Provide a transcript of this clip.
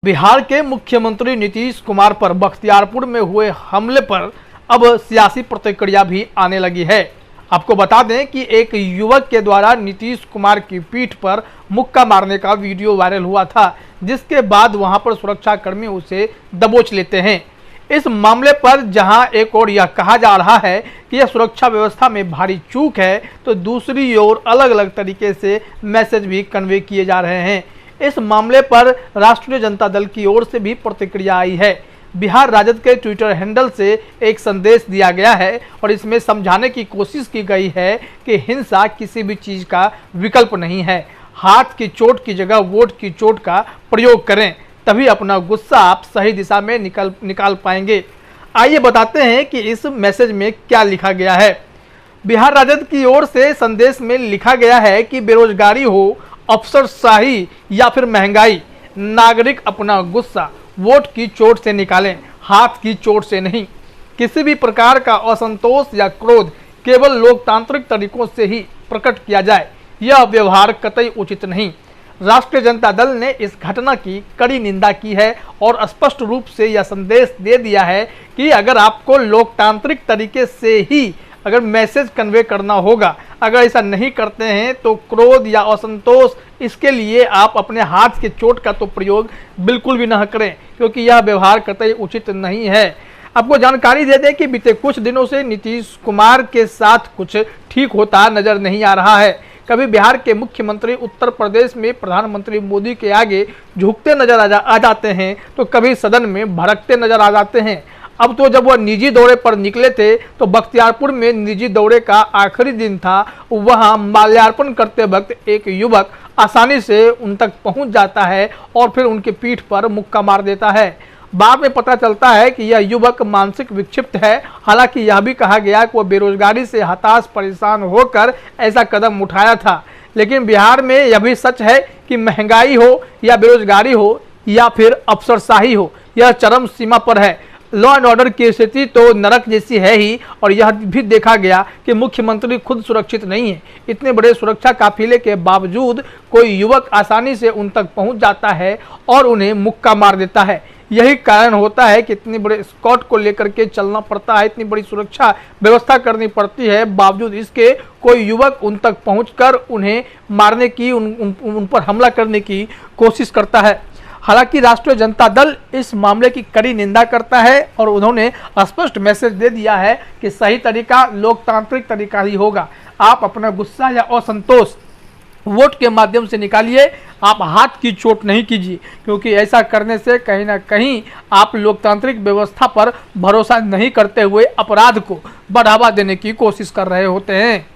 बिहार के मुख्यमंत्री नीतीश कुमार पर बख्तियारपुर में हुए हमले पर अब सियासी प्रतिक्रिया भी आने लगी है। आपको बता दें कि एक युवक के द्वारा नीतीश कुमार की पीठ पर मुक्का मारने का वीडियो वायरल हुआ था, जिसके बाद वहां पर सुरक्षाकर्मी उसे दबोच लेते हैं। इस मामले पर जहां एक ओर यह कहा जा रहा है कि यह सुरक्षा व्यवस्था में भारी चूक है, तो दूसरी ओर अलग अलग तरीके से मैसेज भी कन्वे किए जा रहे हैं। इस मामले पर राष्ट्रीय जनता दल की ओर से भी प्रतिक्रिया आई है। बिहार राजद के ट्विटर हैंडल से एक संदेश दिया गया है और इसमें समझाने की कोशिश की गई है कि हिंसा किसी भी चीज का विकल्प नहीं है। हाथ की चोट की जगह वोट की चोट का प्रयोग करें, तभी अपना गुस्सा आप सही दिशा में निकाल पाएंगे। आइए बताते हैं कि इस मैसेज में क्या लिखा गया है। बिहार राजद की ओर से संदेश में लिखा गया है कि बेरोजगारी हो, अफसरशाही या फिर महंगाई, नागरिक अपना गुस्सा वोट की चोट से निकालें, हाथ की चोट से नहीं। किसी भी प्रकार का असंतोष या क्रोध केवल लोकतांत्रिक तरीकों से ही प्रकट किया जाए, यह व्यवहार कतई उचित नहीं। राष्ट्रीय जनता दल ने इस घटना की कड़ी निंदा की है और स्पष्ट रूप से यह संदेश दे दिया है कि अगर आपको लोकतांत्रिक तरीके से ही अगर मैसेज कन्वे करना होगा, अगर ऐसा नहीं करते हैं तो क्रोध या असंतोष, इसके लिए आप अपने हाथ के चोट का तो प्रयोग बिल्कुल भी न करें, क्योंकि यह व्यवहार कतई उचित नहीं है। आपको जानकारी दे दें कि बीते कुछ दिनों से नीतीश कुमार के साथ कुछ ठीक होता नजर नहीं आ रहा है। कभी बिहार के मुख्यमंत्री उत्तर प्रदेश में प्रधानमंत्री मोदी के आगे झुकते नजर आ जाते हैं, तो कभी सदन में भड़कते नजर आ जाते हैं। अब तो जब वह निजी दौरे पर निकले थे तो बख्तियारपुर में निजी दौरे का आखिरी दिन था, वहां माल्यार्पण करते वक्त एक युवक आसानी से उन तक पहुंच जाता है और फिर उनके पीठ पर मुक्का मार देता है। बाद में पता चलता है कि यह युवक मानसिक विक्षिप्त है। हालांकि यह भी कहा गया कि वह बेरोजगारी से हताश परेशान होकर ऐसा कदम उठाया था। लेकिन बिहार में यह भी सच है कि महंगाई हो या बेरोजगारी हो या फिर अफसरशाही हो, यह चरम सीमा पर है। लॉ एंड ऑर्डर की स्थिति तो नरक जैसी है ही, और यह भी देखा गया कि मुख्यमंत्री खुद सुरक्षित नहीं है। इतने बड़े सुरक्षा काफिले के बावजूद कोई युवक आसानी से उन तक पहुंच जाता है और उन्हें मुक्का मार देता है। यही कारण होता है कि इतने बड़े स्क्वाड को लेकर के चलना पड़ता है, इतनी बड़ी सुरक्षा व्यवस्था करनी पड़ती है, बावजूद इसके कोई युवक उन तक पहुंचकर उन्हें मारने की, उन पर हमला करने की कोशिश करता है। हालांकि राष्ट्रीय जनता दल इस मामले की कड़ी निंदा करता है और उन्होंने स्पष्ट मैसेज दे दिया है कि सही तरीका लोकतांत्रिक तरीका ही होगा। आप अपना गुस्सा या असंतोष वोट के माध्यम से निकालिए, आप हाथ की चोट नहीं कीजिए, क्योंकि ऐसा करने से कहीं ना कहीं आप लोकतांत्रिक व्यवस्था पर भरोसा नहीं करते हुए अपराध को बढ़ावा देने की कोशिश कर रहे होते हैं।